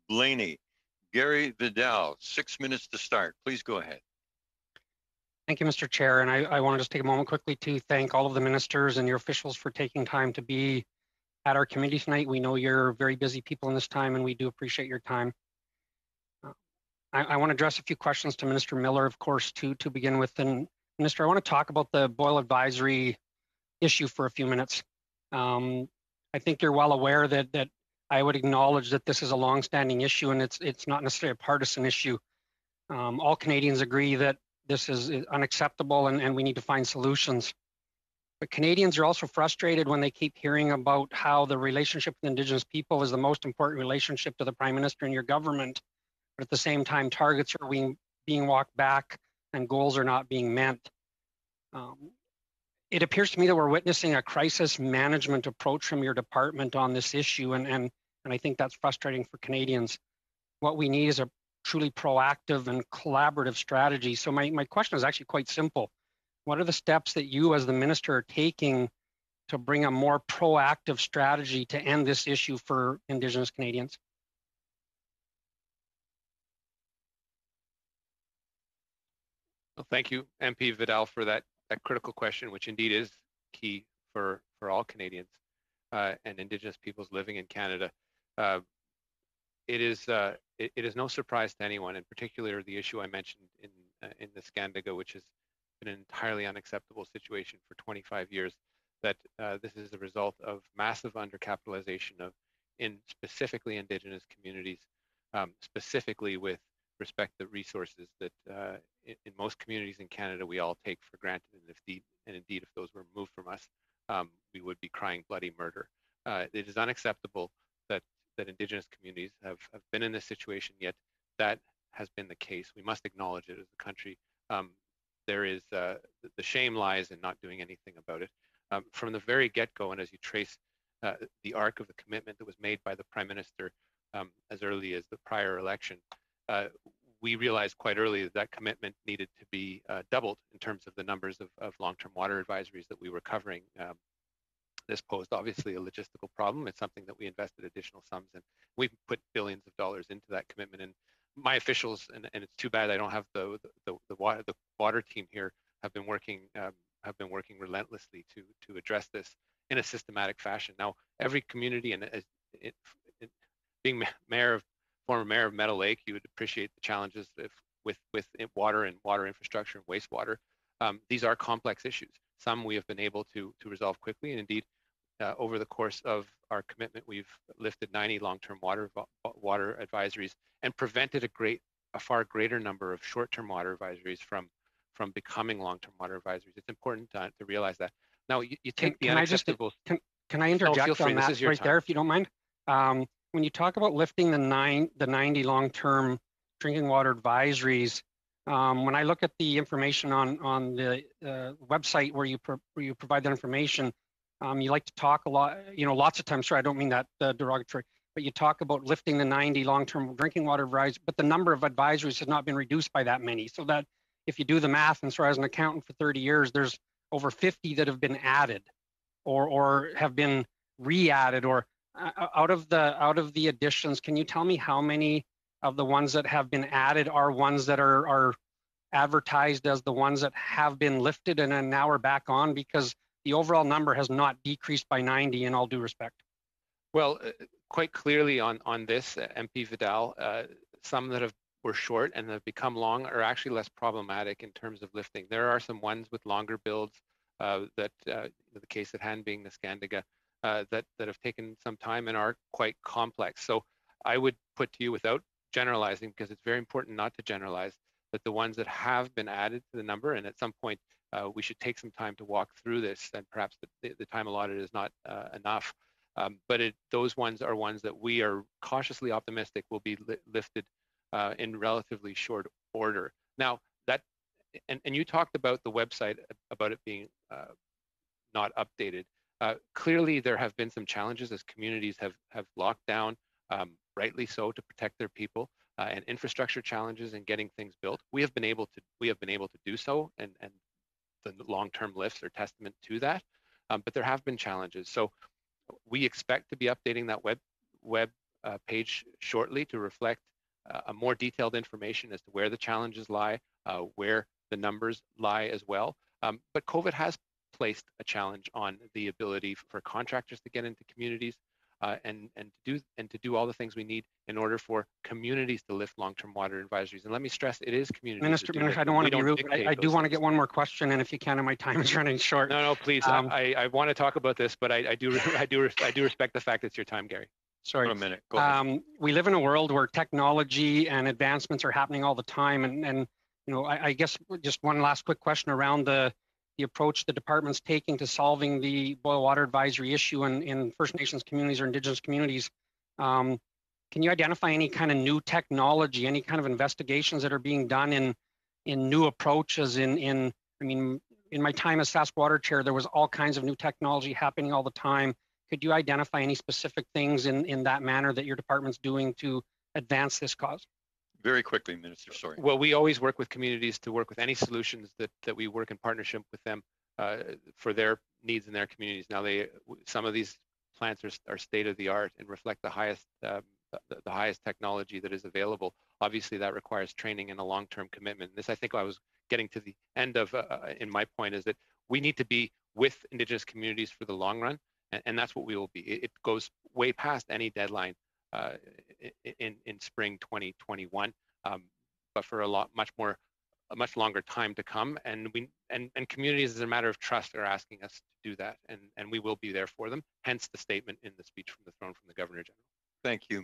Blaney. Gary Vidal, 6 minutes to start. Please go ahead. Thank you, Mr. Chair. And I want to just take a moment quickly to thank all of the ministers and your officials for taking time to be at our committee tonight. We know you're very busy people in this time, and we do appreciate your time. I want to address a few questions to Minister Miller, of course, to begin with. And Minister, I want to talk about the boil advisory issue for a few minutes. I think you're well aware that I would acknowledge that this is a long-standing issue, and it's not necessarily a partisan issue. All Canadians agree that this is unacceptable and we need to find solutions. But Canadians are also frustrated when they keep hearing about how the relationship with Indigenous people is the most important relationship to the Prime Minister and your government. But at the same time, targets are being walked back and goals are not being met. It appears to me that we're witnessing a crisis management approach from your department on this issue, and I think that's frustrating for Canadians. What we need is a truly proactive and collaborative strategy. So my question is actually quite simple. What are the steps that you as the minister are taking to bring a more proactive strategy to end this issue for Indigenous Canadians? Well, thank you, MP Vidal, for that critical question, which indeed is key for all Canadians and Indigenous peoples living in Canada. It is no surprise to anyone, in particular the issue I mentioned in the Scandiga, which has been an entirely unacceptable situation for 25 years, that this is the result of massive undercapitalization in specifically Indigenous communities, specifically with respect to resources that in most communities in Canada we all take for granted, and indeed if those were removed from us, we would be crying bloody murder. It is unacceptable that Indigenous communities have been in this situation, yet that has been the case. We must acknowledge it as a country. There is the shame lies in not doing anything about it. From the very get-go, and as you trace the arc of the commitment that was made by the Prime Minister as early as the prior election, we realized quite early that that commitment needed to be doubled in terms of the numbers of long-term water advisories that we were covering. This posed obviously a logistical problem. It's something that we invested additional sums in. We've put billions of dollars into that commitment, and my officials, and it's too bad I don't have the water team here, have been working relentlessly to address this in a systematic fashion. Now, every community, and being former mayor of Meadow Lake, you would appreciate the challenges with water and water infrastructure and wastewater. These are complex issues. Some we have been able to resolve quickly, and indeed, over the course of our commitment, we've lifted 90 long-term water advisories and prevented a far greater number of short-term water advisories from becoming long-term water advisories. It's important to realize that. Now, you take the unacceptable. Can I interject on that right there, if you don't mind? When you talk about lifting the 90 long-term drinking water advisories, when I look at the information on the website where you provide that information, you like to talk a lot, lots of times, sorry, I don't mean that derogatory, but you talk about lifting the 90 long-term drinking water advisories, but the number of advisories has not been reduced by that many. So that if you do the math, and so as an accountant for 30 years, there's over 50 that have been added or have been re-added, or out of the additions, can you tell me how many of the ones that have been added are ones that are advertised as the ones that have been lifted and then now are back on? Because the overall number has not decreased by 90, in all due respect. Well, quite clearly on this, MP Vidal, some that were short and have become long are actually less problematic in terms of lifting. There are some ones with longer builds, that the case at hand being the Scandiga, that have taken some time and are quite complex. So I would put to you, without generalizing, because it's very important not to generalize, that the ones that have been added to the number, and at some point we should take some time to walk through this, and perhaps the time allotted is not enough. But those ones are ones that we are cautiously optimistic will be lifted in relatively short order. Now, and you talked about the website, about it being not updated. Clearly, there have been some challenges as communities have locked down, rightly so, to protect their people, and infrastructure challenges in getting things built. We have been able to do so, and the long-term lifts are testament to that. But there have been challenges. So we expect to be updating that page shortly to reflect a more detailed information as to where the challenges lie, where the numbers lie as well. But COVID has placed a challenge on the ability for contractors to get into communities and to do all the things we need in order for communities to lift long-term water advisories. And let me stress, it is communities. Minister, I don't want to be rude, but I do want to get one more question, and if you can, and my time is running short. No, please. I want to talk about this, but I do respect the fact it's your time, Gary. Sorry. For a minute. Go ahead. We live in a world where technology and advancements are happening all the time, and you know, I guess just one last quick question around the approach the department's taking to solving the boil water advisory issue in First Nations communities or Indigenous communities. Can you identify any kind of new technology, any kind of investigations that are being done in new approaches? I mean, in my time as Sask Water Chair, there was all kinds of new technology happening all the time. Could you identify any specific things in that manner that your department's doing to advance this cause? Very quickly, Minister, sorry. Well, we always work with communities to work with any solutions that we work in partnership with them for their needs in their communities. Now, some of these plants are state of the art and reflect the highest technology that is available. Obviously, that requires training and a long-term commitment. This, I think, I was getting to the end of in my point, is that we need to be with Indigenous communities for the long run, and that's what we will be. It goes way past any deadline in spring 2021, but for a much longer time to come. And communities, as a matter of trust, are asking us to do that, and we will be there for them. Hence the statement in the speech from the throne from the Governor General. Thank you.